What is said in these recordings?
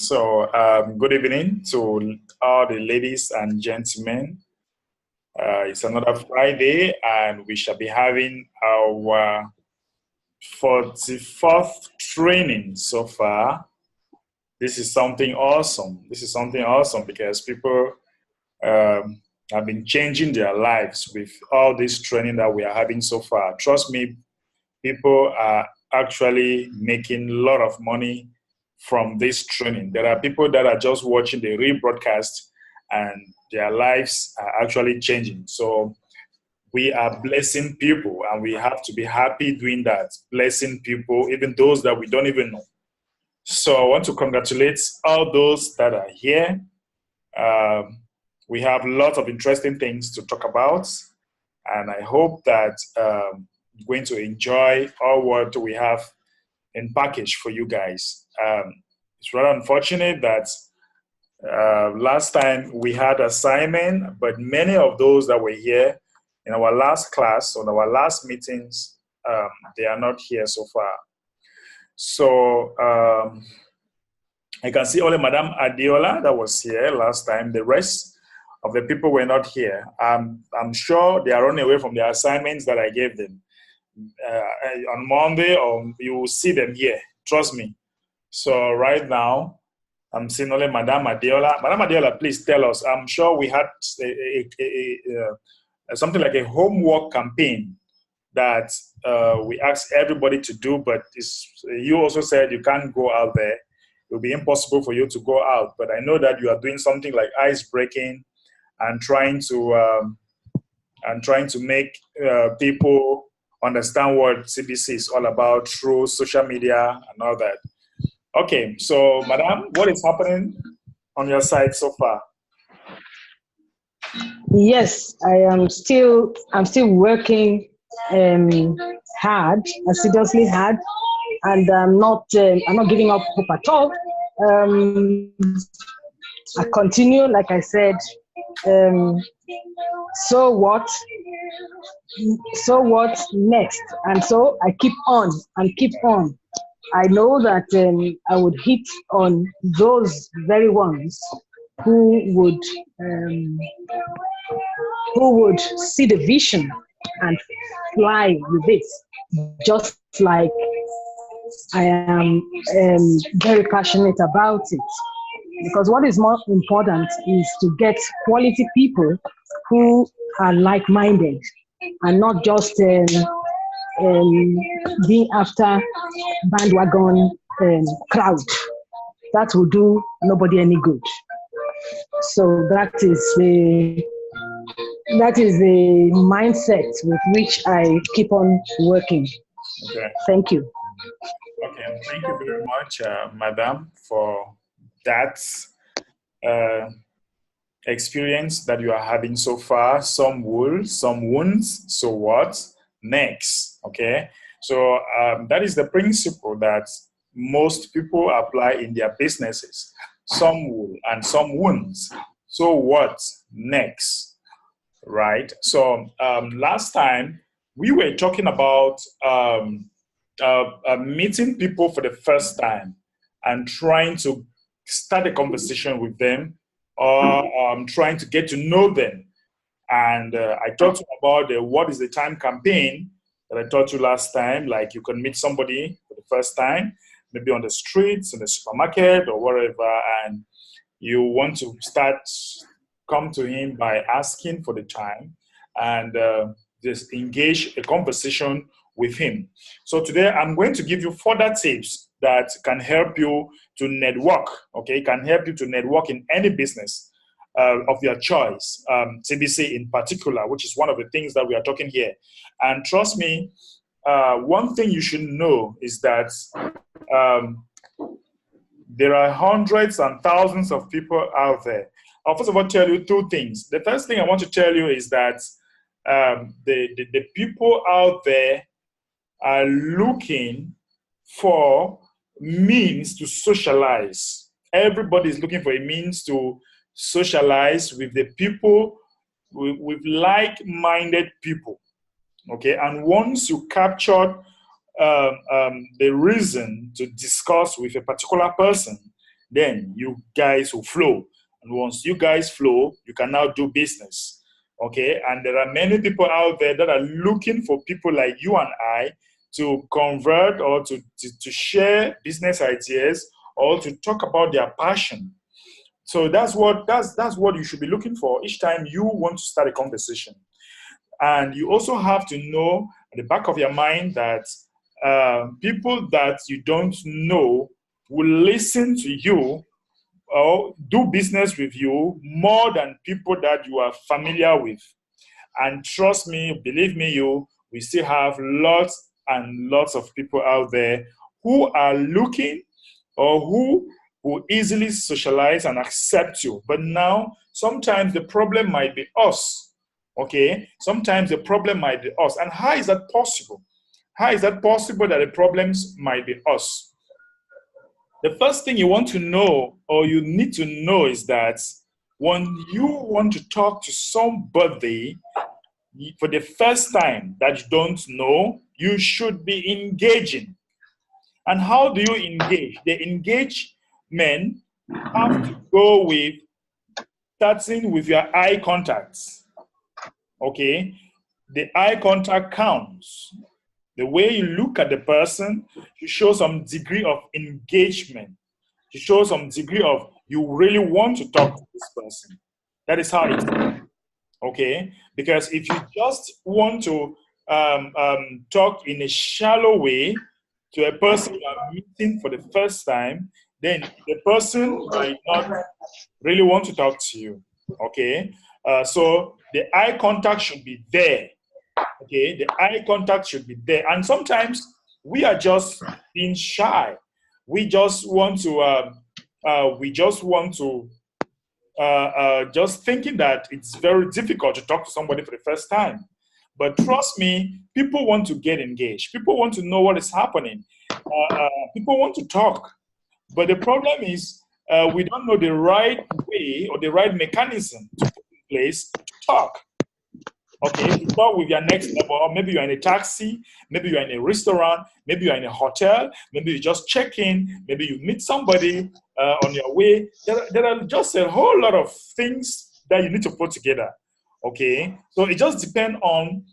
Good evening to all the ladies and gentlemen. It's another Friday, and we shall be having our 44th training so far. This is something awesome. Because people have been changing their lives with all this training that we are having so far. Trust me, people are actually making a lot of money from this training. There are people that are just watching the rebroadcast and their lives are actually changing. So we are blessing people, and we have to be happy doing that, blessing people, even those that we don't even know. So I want to congratulate all those that are here. We have lots of interesting things to talk about, and I hope that you're going to enjoy all what we have in package for you guys. It's rather unfortunate that last time we had assignment, but many of those that were here in our last class, on our last meetings, they are not here so far. So I can see only Madame Adiola that was here last time. The rest of the people were not here. I'm sure they are running away from the assignments that I gave them. On Monday, or you will see them here. Trust me. So right now, I'm seeing only Madame Adiola. Madame Adiola, please tell us. I'm sure we had something like a homework campaign that we asked everybody to do, but you also said you can't go out there. It will be impossible for you to go out. But I know that you are doing something like ice breaking and trying to make people understand what Tbc is all about through social media and all that. Okay, so Madam, what is happening on your side so far? Yes, I'm still working hard, assiduously hard, and I'm not giving up hope at all. I continue, like I said. So what next? And so I keep on and keep on. I know that I would hit on those very ones who would see the vision and fly with it, just like I am very passionate about it. Because what is more important is to get quality people who are like-minded and not just being after bandwagon crowd. That will do nobody any good. So that is the mindset with which I keep on working. Okay. Thank you. Okay, thank you very much, Madam, for that experience that you are having so far. Some wounds, so what next? Okay, so that is the principle that most people apply in their businesses. Some wool and some wounds. So what next? Right? So last time we were talking about meeting people for the first time and trying to start a conversation with them, or trying to get to know them. And I talked about the What is the Time campaign that I taught you last time. Like, you can meet somebody for the first time, maybe on the streets, in the supermarket, or wherever, and you want to come to him by asking for the time and just engage a conversation with him. So today I'm going to give you further tips that can help you to network, okay? Can help you to network in any business of your choice, Tbc in particular, which is one of the things that we are talking here. And trust me, one thing you should know is that there are hundreds and thousands of people out there. I'll first of all tell you two things. The first thing I want to tell you is that the people out there are looking for means to socialize. Everybody is looking for a means to socialize with the people, with like-minded people, okay? And once you capture the reason to discuss with a particular person, then you guys will flow. And once you guys flow, you can now do business. Okay, and there are many people out there that are looking for people like you and I to convert or to share business ideas or to talk about their passion. So that's what you should be looking for each time you want to start a conversation. And you also have to know at the back of your mind that people that you don't know will listen to you or do business with you more than people that you are familiar with. And trust me, believe me, we still have lots and lots of people out there who are looking or who will easily socialize and accept you. But now, sometimes the problem might be us. Okay? Sometimes the problem might be us. And how is that possible? How is that possible that the problems might be us? The first thing you want to know or you need to know is that when you want to talk to somebody for the first time that you don't know, you should be engaging. And how do you engage? The engagement have to go with starting with your eye contact. Okay? The eye contact counts. The way you look at the person, you show some degree of engagement. You show some degree of you really want to talk to this person. That is how it's done. Okay? Because if you just want to talk in a shallow way to a person you are meeting for the first time, then the person might not really want to talk to you. Okay? So the eye contact should be there. Okay? The eye contact should be there. And sometimes we are just being shy. We just want to, just thinking that it's very difficult to talk to somebody for the first time. But trust me, people want to get engaged. People want to know what is happening. People want to talk. But the problem is we don't know the right way or the right mechanism to put in place to talk. Okay, to talk with your next level. Or maybe you're in a taxi, maybe you're in a restaurant, maybe you're in a hotel, maybe you just check in, maybe you meet somebody on your way. There are just a whole lot of things that you need to put together. Okay, so it just depends on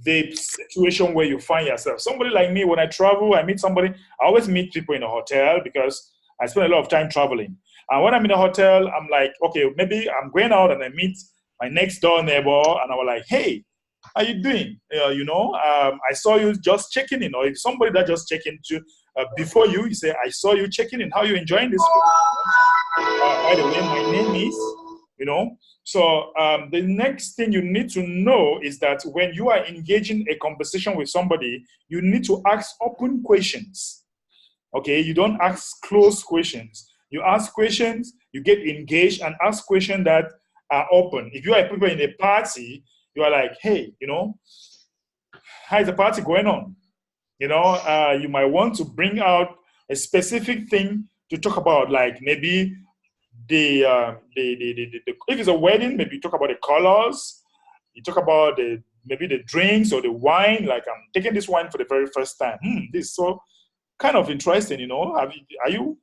the situation where you find yourself. Somebody like me, when I travel, I meet somebody. I always meet people in a hotel because I spend a lot of time traveling. And when I'm in a hotel, I'm like, okay, maybe I'm going out and I meet my next door neighbor, and I was like, hey, how you doing? I saw you just checking in, or if somebody that just check in to before you say, I saw you checking in. How you enjoying this week? By the way, my name is, So the next thing you need to know is that when you are engaging a conversation with somebody, you need to ask open questions. Okay, you don't ask closed questions. You ask questions, you get engaged, and ask questions that are open. If you are people in a party, you are like, hey, how is the party going on? You might want to bring out a specific thing to talk about, like maybe if it's a wedding, maybe you talk about the colors, you talk about maybe the drinks or the wine. Like, I'm taking this wine for the very first time. This is so kind of interesting. Are you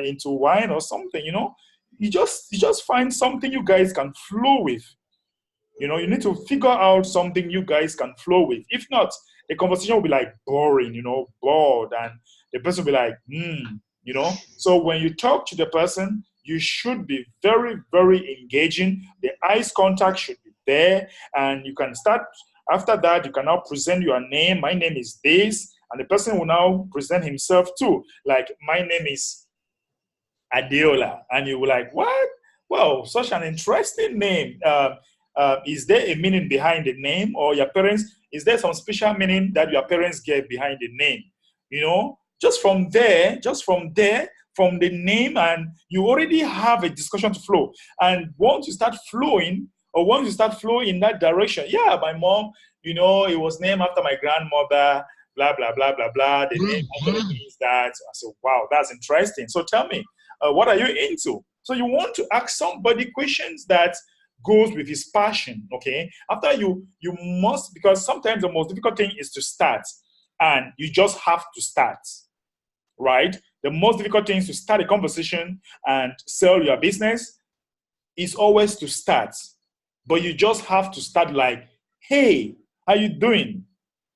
into wine or something? You just find something you guys can flow with. You need to figure out something you guys can flow with. If not, the conversation will be like boring, bored, and the person will be like, So when you talk to the person, you should be very, very engaging. The eyes contact should be there, and you can start. After that, you can now present your name. My name is this, and the person will now present himself too. Like, my name is Adeola, and you will like, what? Well, such an interesting name. Is there a meaning behind the name, or your parents? Is there some special meaning that your parents gave behind the name? Just from the name, and you already have a discussion to flow. And once you start flowing in that direction, yeah, my mom, it was named after my grandmother, blah blah blah blah blah. The name actually means that. I said, wow, that's interesting. So tell me, what are you into? So you want to ask somebody questions that goes with his passion. Okay, after you must, because sometimes the most difficult thing is to start, and you just have to start, right? the most difficult things to start a conversation and sell your business is always to start. But you just have to start like, hey, how you doing?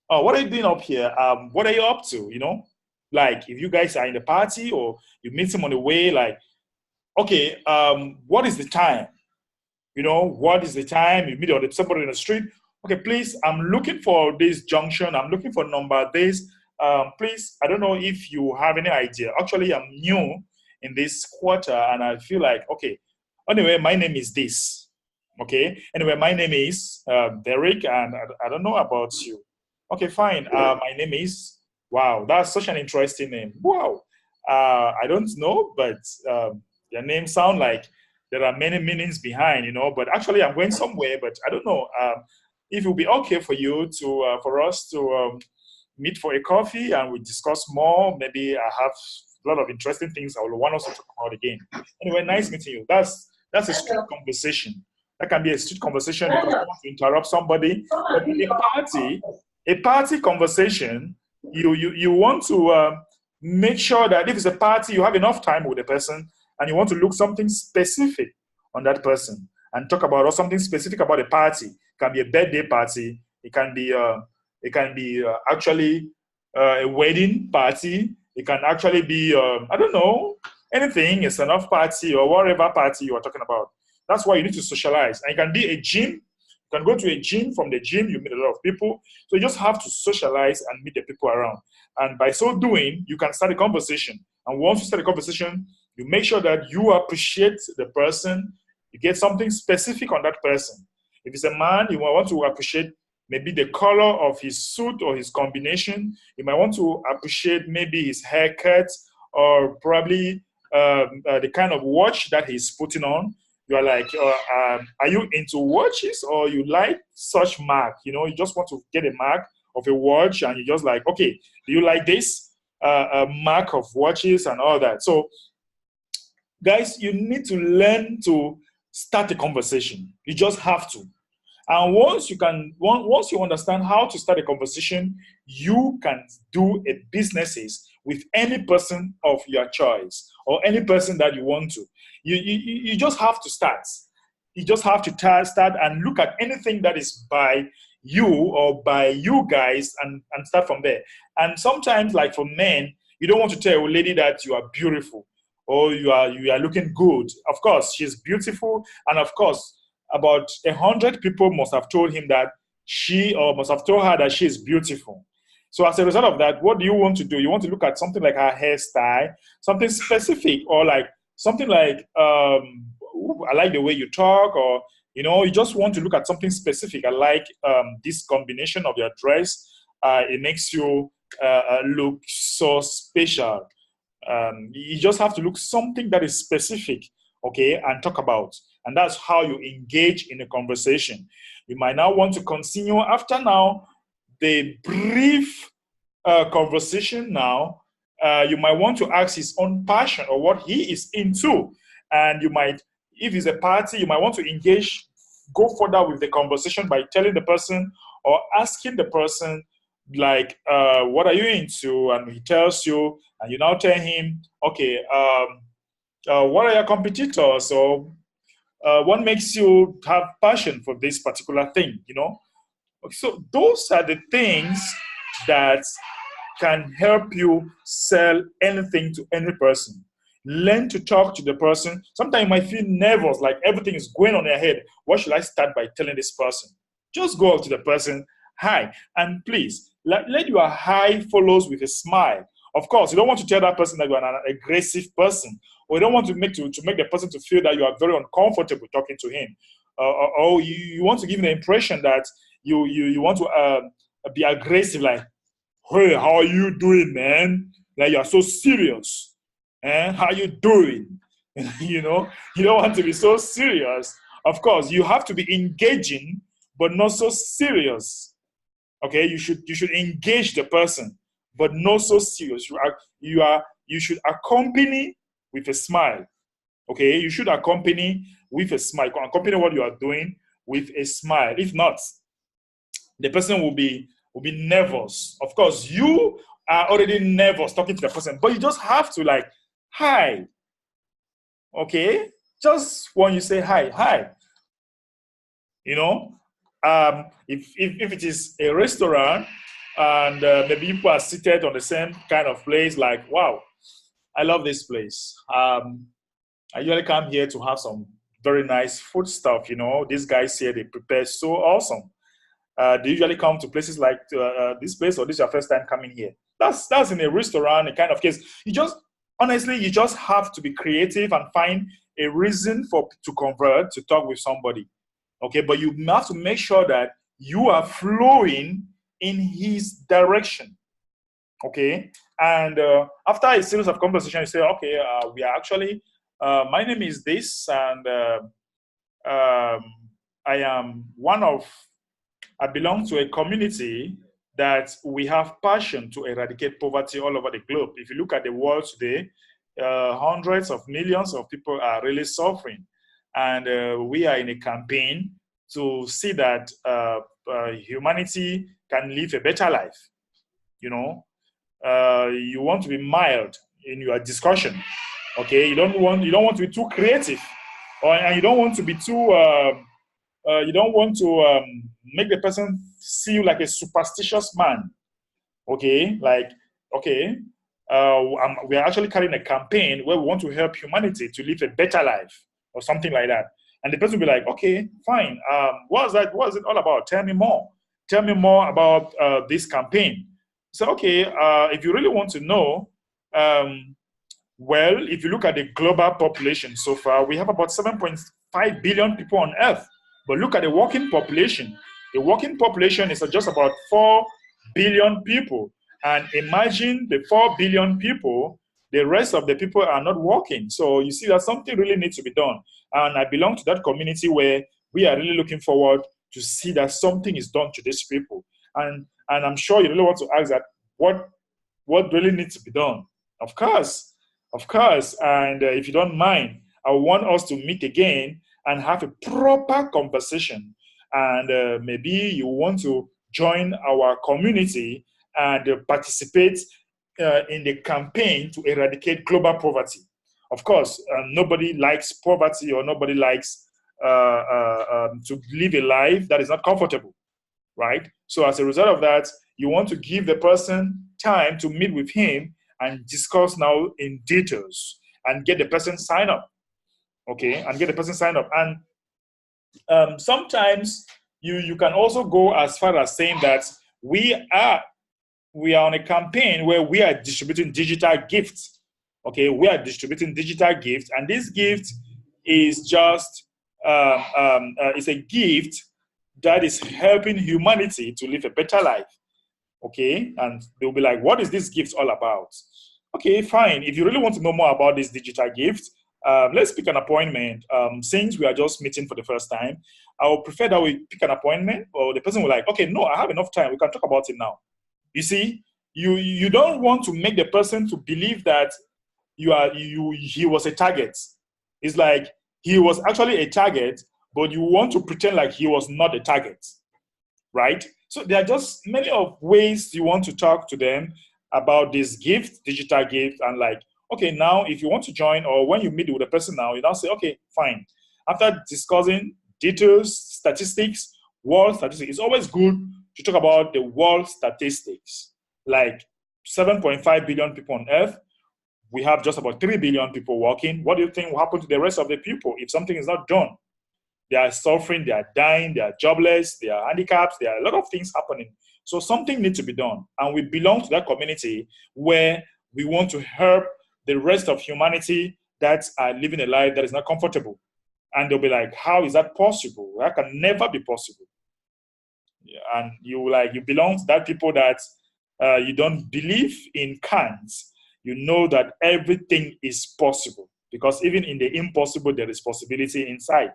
Oh, what are you doing up here? What are you up to? You know, like if you guys are in the party or you meet him on the way, like, okay, what is the time? You know, what is the time? You meet somebody in the street. Okay, please, I'm looking for this junction. I'm looking for number this. Please, I don't know if you have any idea. Actually, I'm new in this quarter and I feel like, okay, anyway, my name is this. Okay, anyway, my name is Derek and I don't know about you. Okay, fine. My name is, wow, that's such an interesting name. Wow. I don't know, but your name sound like there are many meanings behind, you know, but actually I'm going somewhere, but I don't know if it will be okay for you to, for us to meet for a coffee and we discuss more. Maybe I have a lot of interesting things I will want us to talk about again. Anyway, nice meeting you. That's a street conversation. That can be a street conversation because you want to interrupt somebody. But a party conversation, you want to make sure that if it's a party, you have enough time with the person and you want to look something specific on that person and talk about or something specific about a party. It can be a birthday party. It can be actually a wedding party. It can actually be I don't know, anything. It's enough party or whatever party you are talking about. That's why you need to socialize. And it can be a gym. You can go to a gym. From the gym, you meet a lot of people. So you just have to socialize and meet the people around. And by so doing, you can start a conversation. And once you start a conversation, you make sure that you appreciate the person. You get something specific on that person. If it's a man, you might want to appreciate maybe the color of his suit or his combination. You might want to appreciate maybe his haircut or probably the kind of watch that he's putting on. You are like, are you into watches or you like such mark? You know, you just want to get a mark of a watch and you just like, okay, do you like this mark of watches and all that? So guys, you need to learn to start a conversation. You just have to. And once you understand how to start a conversation, you can do a businesses with any person of your choice or any person that you want to. You just have to start. You just have to start and look at anything that is by you or by you guys and start from there. And sometimes, like for men, you don't want to tell a lady that you are beautiful or you are looking good. Of course, she's beautiful, and of course, about 100 people must have told him that must have told her that she is beautiful. So as a result of that, what do you want to do? You want to look at something like her hairstyle, something specific, or like something like, I like the way you talk, or, you know, you just want to look at something specific. I like this combination of your dress. It makes you look so special. You just have to look something that is specific, okay, and talk about. And that's how you engage in a conversation. You might now want to continue after now the brief conversation now. You might want to ask his own passion or what he is into. And you might, if it's a party, you might want to engage, go further with the conversation by telling the person or asking the person, like, what are you into? And he tells you, and you now tell him, okay, what are your competitors? Or what makes you have passion for this particular thing, you know? So those are the things that can help you sell anything to any person. Learn to talk to the person. Sometimes you might feel nervous, like everything is going on your head. What should I start by telling this person? Just go up to the person, hi, and please, let your hi follows with a smile. Of course, you don't want to tell that person that you are an aggressive person, or you don't want to make the person to feel that you are very uncomfortable talking to him, or you want to give him the impression that you want to be aggressive, like, hey, how are you doing, man? Like, you are so serious. How you doing? You know, you don't want to be so serious. Of course, you have to be engaging, but not so serious. Okay, you should engage the person, but not so serious. You should accompany with a smile. Okay, you should accompany with a smile. Accompany what you are doing with a smile. If not, the person will be nervous. Of course, you are already nervous talking to the person, but you just have to like, hi, okay? Just when you say hi, you know, if it is a restaurant and maybe people are seated on the same kind of place, like, wow, I love this place. I usually come here to have some very nice food stuff. You know, these guys here, they prepare so awesome. They usually come to places like this place, or this is your first time coming here. That's in a restaurant, a kind of case. You just, honestly, you just have to be creative and find a reason to convert, to talk with somebody. Okay, but you have to make sure that you are flowing in his direction. Okay, and after a series of conversation, you say, okay, we are actually, my name is this, and I am I belong to a community that we have passion to eradicate poverty all over the globe. If you look at the world today, hundreds of millions of people are really suffering. And we are in a campaign to see that humanity can live a better life. You know, you want to be mild in your discussion. Okay, you don't want to be too creative, and you don't want to be too. You don't want to make the person see you like a superstitious man. Okay, like, okay, we are actually carrying a campaign where we want to help humanity to live a better life or something like that. And the person will be like, okay, fine. What is that? What is it all about? Tell me more. Tell me more about this campaign. So, okay, if you really want to know, well, if you look at the global population so far, we have about 7.5 billion people on Earth. But look at the working population. The working population is just about 4 billion people. And imagine the 4 billion people, the rest of the people are not working. So you see that something really needs to be done. And I belong to that community where we are really looking forward to see that something is done to these people. And I'm sure you really want to ask that, what really needs to be done? Of course. And if you don't mind, I want us to meet again and have a proper conversation. And maybe you want to join our community and participate in the campaign to eradicate global poverty. Of course, nobody likes poverty, or nobody likes to live a life that is not comfortable, right? So as a result of that, you want to give the person time to meet with him and discuss now in details and get the person sign up. Okay, and get the person signed up. And sometimes you can also go as far as saying that we are on a campaign where we are distributing digital gifts. Okay, we are distributing digital gifts, and this gift is just it's a gift that is helping humanity to live a better life. Okay, and they'll be like, what is this gift all about? Okay, fine. If you really want to know more about this digital gift, let's pick an appointment. Since we are just meeting for the first time, I would prefer that we pick an appointment, or the person will like, okay, no, I have enough time. We can talk about it now. You see, you don't want to make the person to believe that he was a target. It's like he was actually a target, but you want to pretend like he was not a target, right? So there are just many of ways you want to talk to them about this gift, digital gift, and like, okay, now if you want to join, or when you meet with a person now, you now say, okay, fine. After discussing details, statistics, world statistics, it's always good to talk about the world statistics. Like 7.5 billion people on Earth, we have just about 3 billion people working. What do you think will happen to the rest of the people if something is not done? They are suffering, they are dying, they are jobless, they are handicapped, there are a lot of things happening. So something needs to be done. And we belong to that community where we want to help the rest of humanity that are living a life that is not comfortable. And they'll be like, how is that possible? That can never be possible. And you belong to that people that you don't believe in can't. You know that everything is possible, because even in the impossible, there is possibility inside.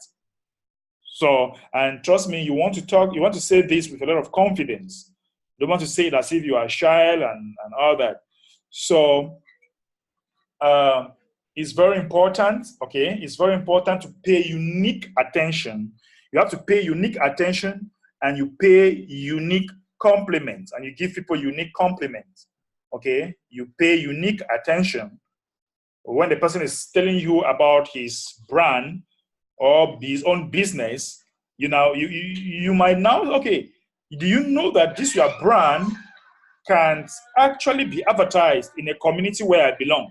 So, and trust me, you want to say this with a lot of confidence. You don't want to say it as if you are shy and all that. So, it's very important, okay? It's very important to pay unique attention. You have to pay unique attention, and you pay unique compliments, and you give people unique compliments, okay, you pay unique attention when the person is telling you about his brand or his own business. You might now, okay, do you know that this your brand can actually be advertised in a community where I belong?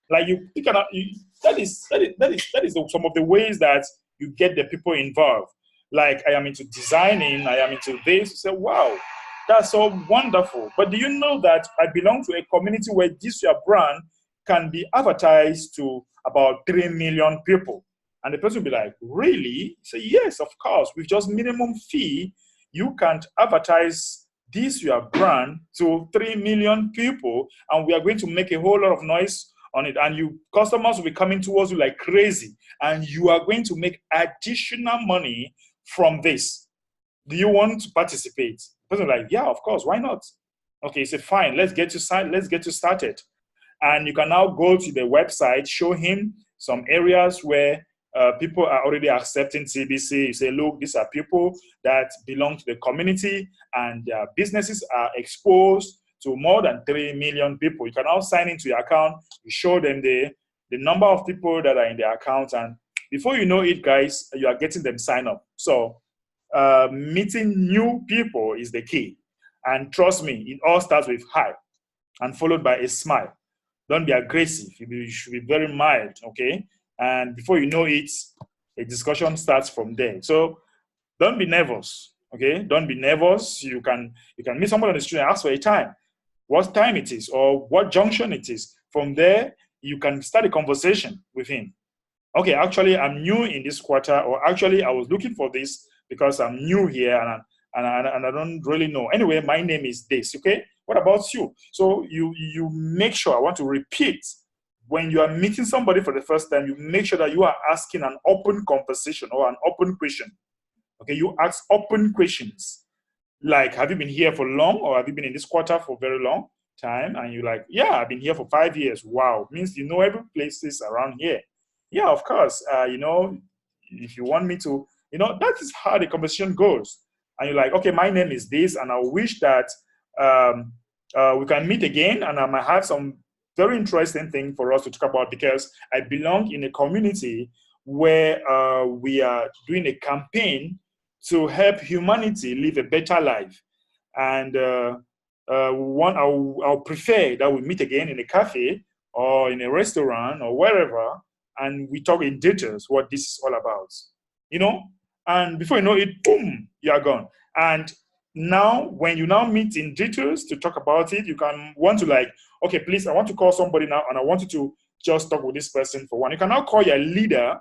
Like that is some of the ways that you get the people involved. Like, I am into designing, I am into this. You say, wow, that's so wonderful. But do you know that I belong to a community where this your brand can be advertised to about 3 million people? And the person will be like, really? Say, yes, of course. With just minimum fee, you can't advertise this your brand to 3 million people, and we are going to make a whole lot of noise on it. And you customers will be coming towards you like crazy, and you are going to make additional money from this. Do you want to participate? The person like, yeah, of course, why not? Okay, say fine, let's get you started. And you can now go to the website, show him some areas where people are already accepting TBC. You say, look, these are people that belong to the community and their businesses are exposed to more than 3 million people. You can now sign into your account. You show them the number of people that are in their account. And before you know it, guys, you are getting them sign up. So meeting new people is the key. And trust me, it all starts with hi and followed by a smile. Don't be aggressive. You should be very mild, okay? And before you know it, a discussion starts from there. So don't be nervous, okay? Don't be nervous. You can meet someone on the street and ask for a time, what time it is, or what junction it is. From there, you can start a conversation with him. Okay, actually, I'm new in this quarter, or actually, I was looking for this because I'm new here and I don't really know. Anyway, my name is this, okay? What about you? So you make sure, I want to repeat, when you are meeting somebody for the first time, you make sure that you are asking an open conversation or an open question. Okay, you ask open questions. Like, have you been here for long, or have you been in this quarter for a very long time? And you're like, yeah, I've been here for 5 years. Wow, means you know every places around here. Yeah, of course. If you want me to, that is how the conversation goes. And you're like, okay, my name is this, and I wish that we can meet again, and I might have some very interesting thing for us to talk about, because I belong in a community where we are doing a campaign to help humanity live a better life. And I'll prefer that we meet again in a cafe or in a restaurant or wherever, and we talk in details what this is all about. And before you know it, boom, you are gone. And now, when you now meet in details to talk about it, you can want to like, okay, please, I want to call somebody now, and I want you to just talk with this person for one. You can now call your leader.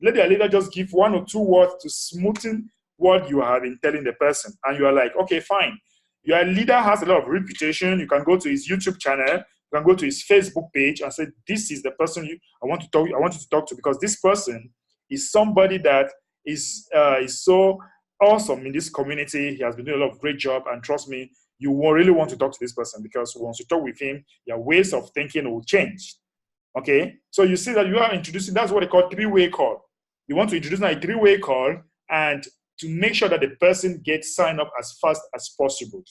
Let your leader just give 1 or 2 words to smoothen what you have been telling the person. And you are like, okay, fine. Your leader has a lot of reputation. You can go to his YouTube channel. You can go to his Facebook page and say, this is the person I want you to talk to, because this person is somebody that is so awesome in this community. He has been doing a lot of great job, and trust me, you will really want to talk to this person, because once you talk with him, your ways of thinking will change. Okay, so you see that you are introducing, that's what they call 3-way call. You want to introduce a 3-way call, and to make sure that the person gets signed up as fast as possible.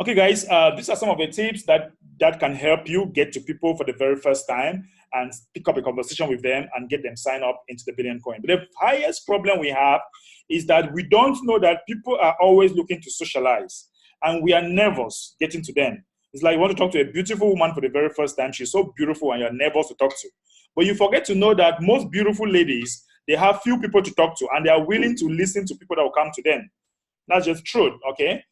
Okay, guys, these are some of the tips that can help you get to people for the very first time and pick up a conversation with them and get them signed up into the Billion Coin. But the highest problem we have is that we don't know that people are always looking to socialize, and we are nervous getting to them. It's like you want to talk to a beautiful woman for the very first time. She's so beautiful, and you're nervous to talk to. But you forget to know that most beautiful ladies, they have few people to talk to, and they are willing to listen to people that will come to them. That's just truth, okay?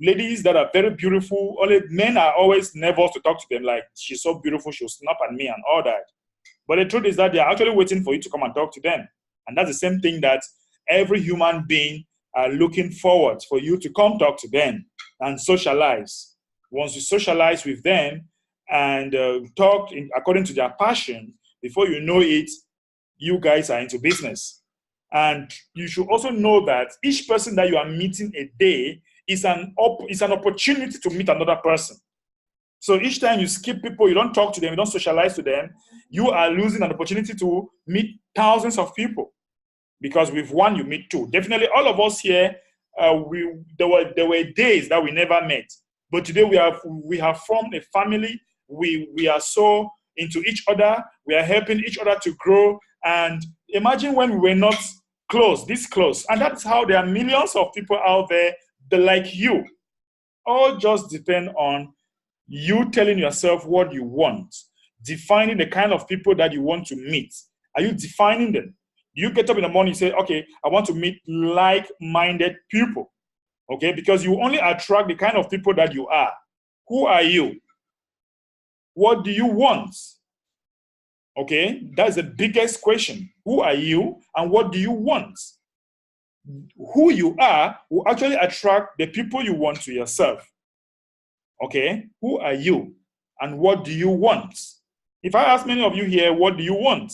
Ladies that are very beautiful, only men are always nervous to talk to them, like, she's so beautiful, she'll snap at me and all that. But the truth is that they're actually waiting for you to come and talk to them. And that's the same thing that every human being are looking forward for you to come talk to them and socialize. Once you socialize with them and talk according to their passion, before you know it, you guys are into business. And you should also know that each person that you are meeting a day is an opportunity to meet another person. So each time you skip people, you don't talk to them, you don't socialize to them, you are losing an opportunity to meet thousands of people. Because with one, you meet two. Definitely all of us here, there were days that we never met. But today we have formed a family. We are so into each other. We are helping each other to grow. And imagine when we were not close, this close. And that's how there are millions of people out there that like you. All just depend on you telling yourself what you want, defining the kind of people that you want to meet. Are you defining them? You get up in the morning, you say, okay, I want to meet like-minded people. Okay, because you only attract the kind of people that you are. Who are you? What do you want? Okay, that's the biggest question. Who are you and what do you want? Who you are will actually attract the people you want to yourself. Okay, who are you and what do you want? If I ask many of you here, what do you want?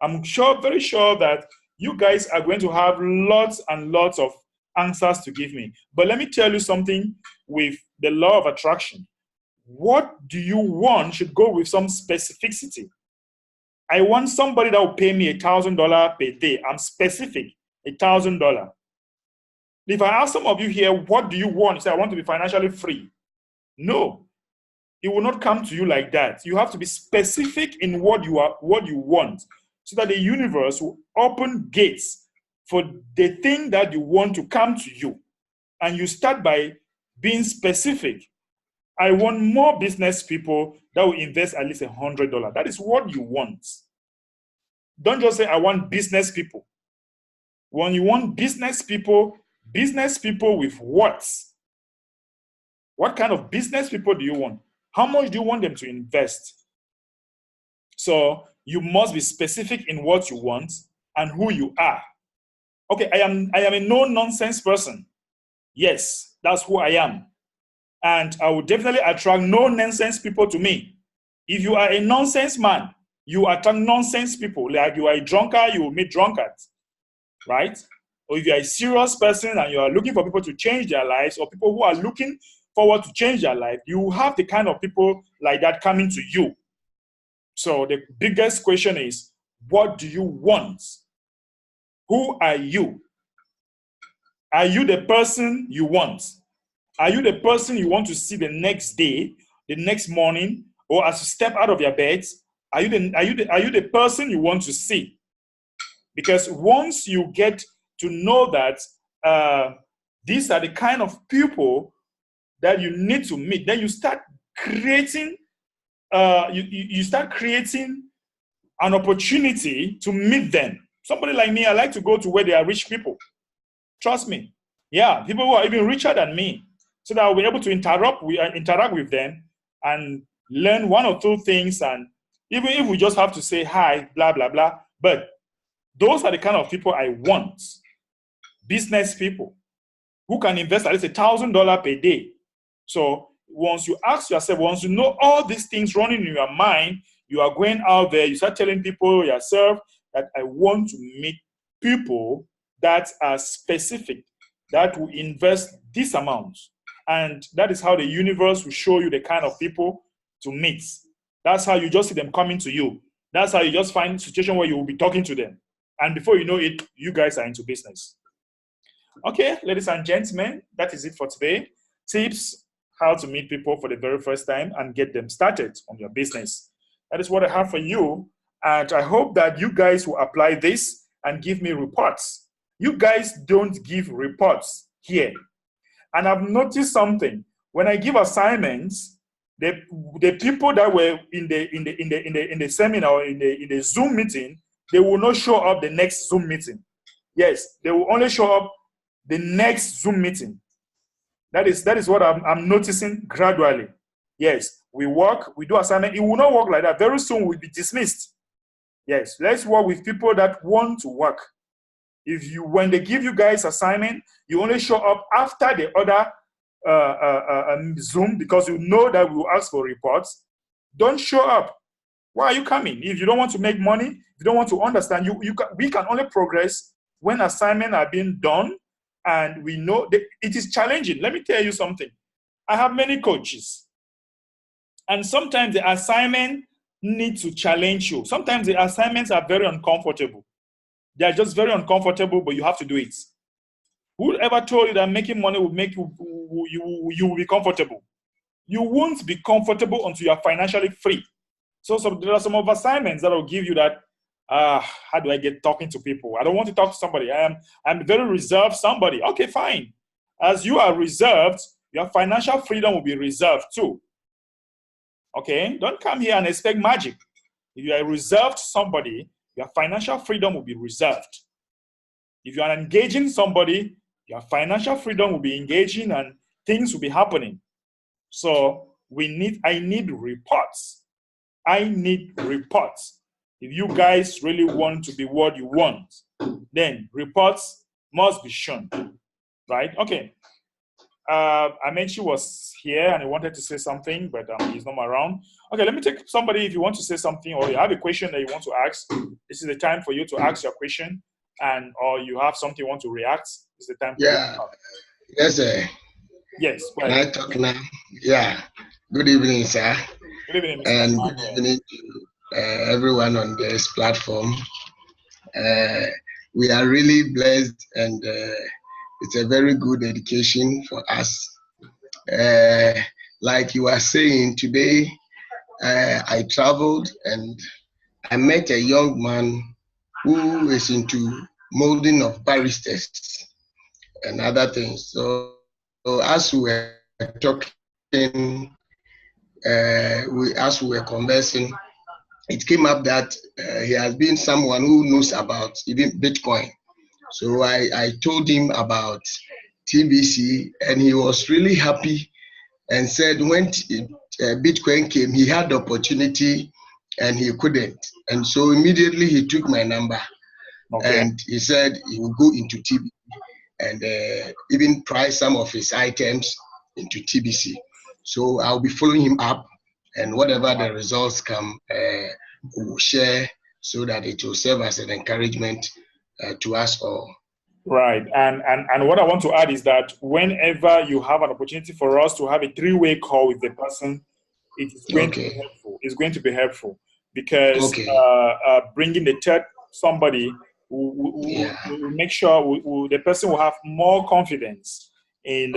I'm sure, very sure that you guys are going to have lots and lots of answers to give me. But let me tell you something with the law of attraction. What do you want should go with some specificity. I want somebody that will pay me $1,000 per day. I'm specific, $1,000. If I ask some of you here, what do you want? You say, I want to be financially free. No, it will not come to you like that. You have to be specific in what you want, so that the universe will open gates for the thing that you want to come to you. And you start by being specific. I want more business people that will invest at least $100. That is what you want. Don't just say, I want business people. When you want business people with what? What kind of business people do you want? How much do you want them to invest? So you must be specific in what you want and who you are. Okay, I am a no-nonsense person. Yes, that's who I am. And I will definitely attract no-nonsense people to me. If you are a nonsense man, you attract nonsense people. Like you are a drunkard, you will meet drunkards, right? Or if you are a serious person and you are looking for people to change their lives, or people who are looking forward to change their life, you have the kind of people like that coming to you. So the biggest question is, what do you want? Who are you? Are you the person you want? Are you the person you want to see the next day, the next morning, or as you step out of your bed? Are you the person you want to see? Because once you get to know that these are the kind of people that you need to meet, then you start creating you start creating an opportunity to meet them. Somebody like me, I like to go to where there are rich people. Trust me. Yeah, people who are even richer than me, so that I'll be able to interact with them and learn one or two things. And even if we just have to say hi, blah, blah, blah. But those are the kind of people I want. Business people who can invest at least $1,000 per day. So once you ask yourself, once you know all these things running in your mind, you are going out there, you start telling people yourself that I want to meet people that are specific, that will invest this amount. And that is how the universe will show you the kind of people to meet. That's how you just see them coming to you. That's how you just find a situation where you will be talking to them. And before you know it, you guys are into business. Okay, ladies and gentlemen, that is it for today. Tips how to meet people for the very first time and get them started on your business. That is what I have for you. And I hope that you guys will apply this and give me reports. You guys don't give reports here. And I've noticed something. When I give assignments, the people that were in the seminar or in the Zoom meeting, they will not show up the next Zoom meeting. Yes, they will only show up the next Zoom meeting. That is what I'm noticing gradually. Yes, we work, we do assignment. It will not work like that. Very soon we'll be dismissed. Yes, let's work with people that want to work. When they give you guys assignment, you only show up after the other Zoom, because you know that we will ask for reports. Don't show up. Why are you coming? If you don't want to make money, if you don't want to understand, we can only progress when assignments are being done. And we know that it is challenging. Let me tell you something. I have many coaches. And sometimes the assignment needs to challenge you. Sometimes the assignments are very uncomfortable. They are just very uncomfortable, but you have to do it. Whoever told you that making money will you will be comfortable. You won't be comfortable until you are financially free. So there are some of assignments that will give you that, how do I get talking to people? I don't want to talk to somebody. I'm very reserved somebody. Okay, fine. As you are reserved, your financial freedom will be reserved too. Okay? Don't come here and expect magic. If you are reserved somebody, your financial freedom will be reserved. If you are engaging somebody, your financial freedom will be engaging and things will be happening. So I need reports. I need reports. If you guys really want to be what you want, then reports must be shown, right? Okay. Amenchi was here and he wanted to say something, but he's not around. Okay, let me take somebody. If you want to say something or you have a question that you want to ask, this is the time for you to ask your question, or you have something you want to react. It's the time for you to talk. Yes, sir. Yes. Can I talk now? Yeah. Good evening, sir. Good evening, Mr. And good evening to everyone on this platform. We are really blessed, and it's a very good education for us. Like you are saying today, I traveled and I met a young man who is into molding of barristers and other things. So as we were talking, as we were conversing, it came up that he has been someone who knows about even Bitcoin. So I told him about TBC, and he was really happy and said when Bitcoin came, he had the opportunity and he couldn't. And so immediately he took my number, and he said he will go into TBC and even price some of his items into TBC. So I'll be following him up, and whatever the results come, we will share so that it will serve as an encouragement to us all. Right. And what I want to add is that whenever you have an opportunity for us to have a three-way call with the person, it is going to be helpful. It's going to be helpful because bringing the third somebody will make sure the person will have more confidence in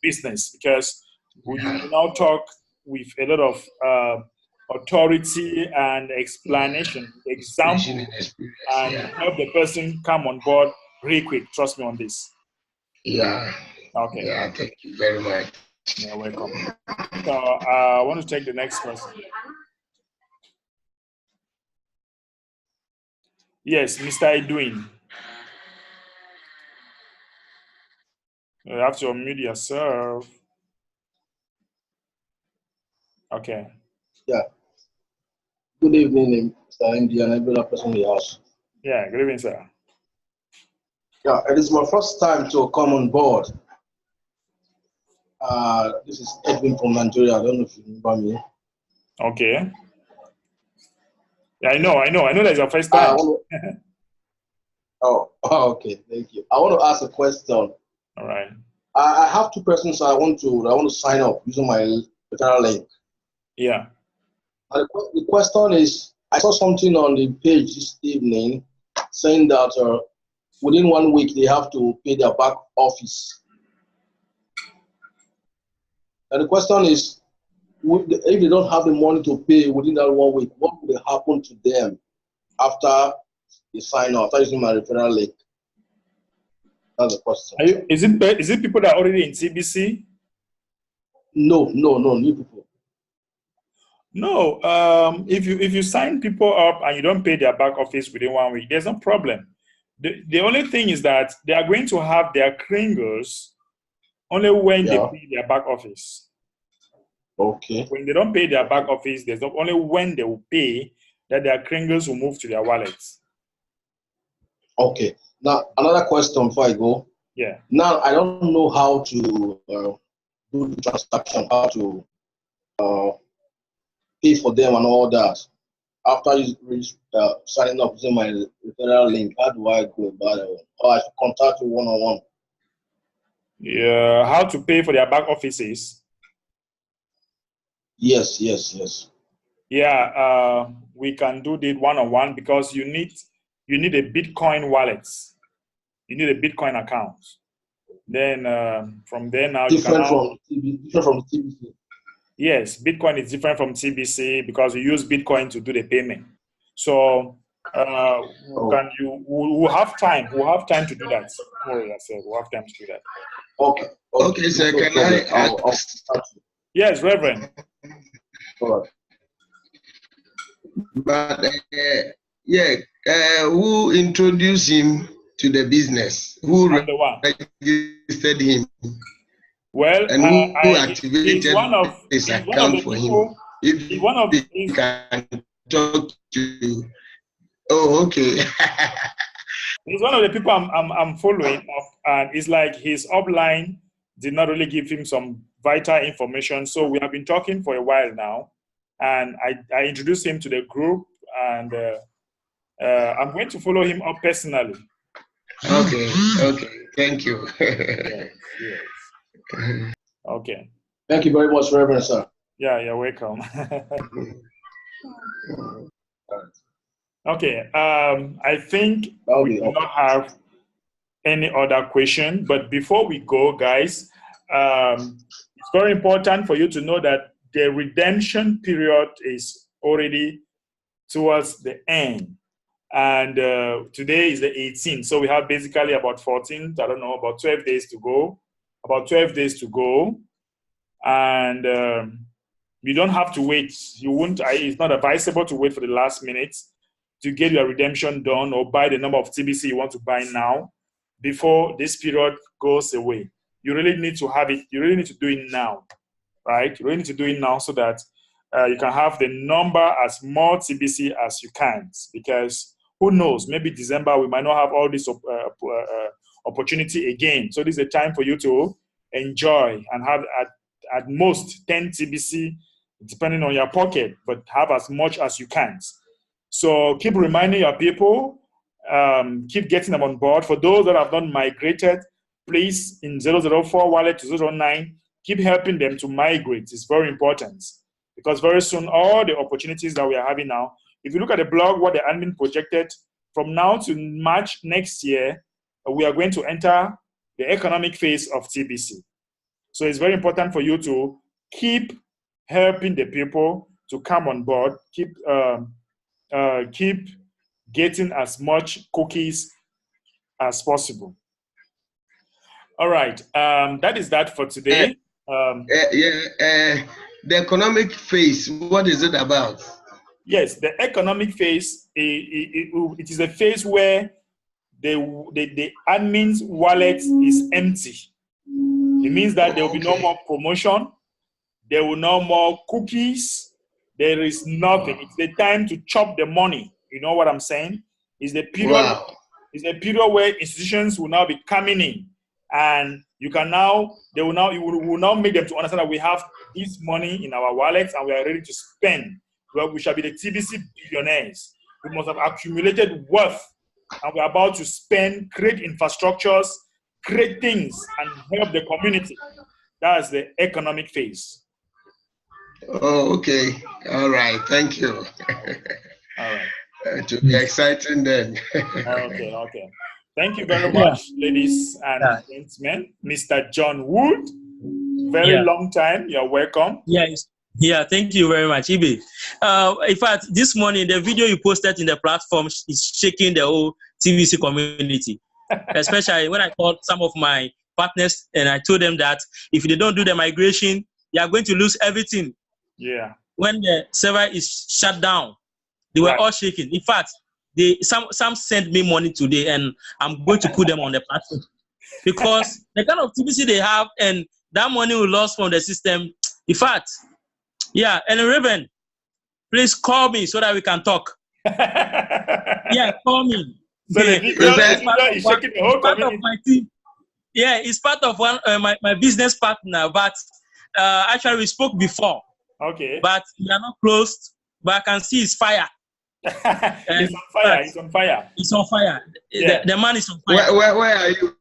business, because we now talk with a lot of authority and explanation, example, and help the person come on board really quick. Trust me on this. Yeah. Okay. Yeah, thank you very much. You're welcome. So I want to take the next person. Yes, Mr. Edwin. You have to unmute yourself. Okay. Yeah. Good evening, Mr. MD, and every other person in the house. Yeah, good evening, sir. Yeah, it is my first time to come on board. This is Edwin from Nigeria. I don't know if you remember me. Okay. Yeah, I know that's your first time. Okay, thank you. I want to ask a question. All right. I have two persons I want to sign up using my referral link. Yeah. And the question is, I saw something on the page this evening saying that within 1 week they have to pay their back office. And the question is, if they don't have the money to pay within that 1 week, what will happen to them after they sign up, after using my referral link? That's the question. Is it people that are already in TBC? No, new people. No. If you sign people up and you don't pay their back office within 1 week, there's no problem. The only thing is that they are going to have their kringles only when they pay their back office. Okay. When they don't pay their back office, there's only when they will pay that their kringles will move to their wallets. Okay. Now, another question before I go. Yeah. Now, I don't know how to do the transaction, how to pay for them and all that. After signing up using my referral link, how do I go about it? Or I should contact you one-on-one? Yeah. How to pay for their back offices? Yes. Yeah. We can do that one-on-one because you need a Bitcoin wallet. You need a Bitcoin account. Then from there now you can Different now, from TBC. yes, Bitcoin is different from TBC because you use Bitcoin to do the payment. So we'll have time. We'll have time to do that. Don't worry, I said we'll have time to do that. Okay. Okay, sir. Can I ask? Yes, Reverend. All right. But who introduced him to the business? Who I'm the one. registered him? Well, And who activated he's one of his the account for people. him? If He's one of he can talk to. Oh, okay. He's one of the people I'm following up, and it's like his upline did not really give him some vital information. So we have been talking for a while now, and I introduced him to the group, and I'm going to follow him up personally. Okay. Thank you. Yes. Okay. Thank you very much, Reverend sir. Yeah, you're welcome. Okay. I think we do not have any other question, but before we go, guys, it's very important for you to know that the redemption period is already towards the end, and today is the 18th, so we have basically about 14, I don't know, about 12 days to go, and you don't have to wait. It's not advisable to wait for the last minute to get your redemption done or buy the number of TBC you want to buy now before this period goes away. You really need to have it. You really need to do it now, right? You really need to do it now so that you can have the number as more TBC as you can. Because who knows, maybe December we might not have all this opportunity again. So this is a time for you to enjoy and have at most 10 TBC, depending on your pocket, but have as much as you can. So keep reminding your people, keep getting them on board. For those that have not migrated, please, in 004 wallet to 009, keep helping them to migrate. It's very important because very soon, all the opportunities that we are having now, if you look at the blog, what the admin projected, from now to March next year, we are going to enter the economic phase of TBC. So it's very important for you to keep helping the people to come on board, keep getting as much cookies as possible. All right, that is that for today. The economic phase, what is it about? Yes, the economic phase, it is a phase where the admin's wallet is empty. It means that there will be no more promotion, there will no more cookies, there is nothing. It's the time to chop the money. You know what I'm saying? It's the period. Wow. It's a period where institutions will now be coming in, and you will now make them to understand that we have this money in our wallets and we are ready to spend. Well, we shall be the TBC billionaires. We must have accumulated wealth, and we're about to spend, create infrastructures, create things, and help the community. That's the economic phase. Oh, okay. All right. Thank you. All right. It will be exciting then. Okay. Thank you very much, ladies and gentlemen. Mr. John Wood, very long time. You're welcome. Yeah, thank you very much, Ibe. In fact, this morning, the video you posted in the platform is shaking the whole TBC community, especially when I called some of my partners and I told them that if they don't do the migration, they are going to lose everything. Yeah. When the server is shut down, they were all shaking. In fact, some sent me money today, and I'm going to put them on the platform because the kind of TBC they have and that money we lost from the system. In fact, yeah. And Raven, please call me so that we can talk. Yeah, call me. So the video is shaking the whole community. Part of my team. Yeah, it's part of one my business partner, but actually we spoke before. Okay. But we are not closed. But I can see it's fire. It's on fire. It's on fire. It's on fire. Yeah. The man is on fire. Where are you?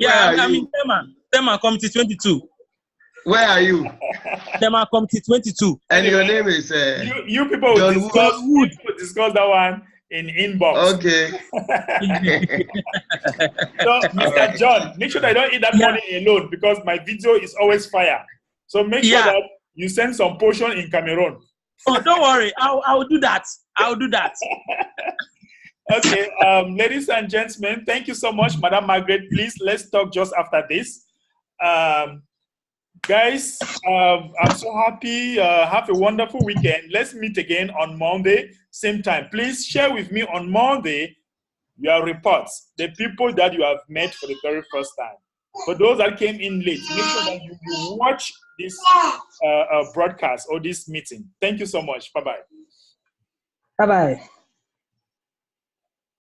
I'm in Tema Committee 22. Where are you? Tema Committee 22. And your name is you people will discuss that one in inbox. Okay. So, Mr. John, make sure that I don't eat that money alone because my video is always fire. So make sure that you send some portion in Cameroon. Oh, don't worry. I'll do that. I'll do that. Okay, ladies and gentlemen, thank you so much, Madam Margaret. Please, let's talk just after this. Guys, I'm so happy. Have a wonderful weekend. Let's meet again on Monday, same time. Please share with me on Monday your reports, the people that you have met for the very first time. For those that came in late, make sure that you watch this broadcast or this meeting. Thank you so much. Bye-bye. Bye-bye.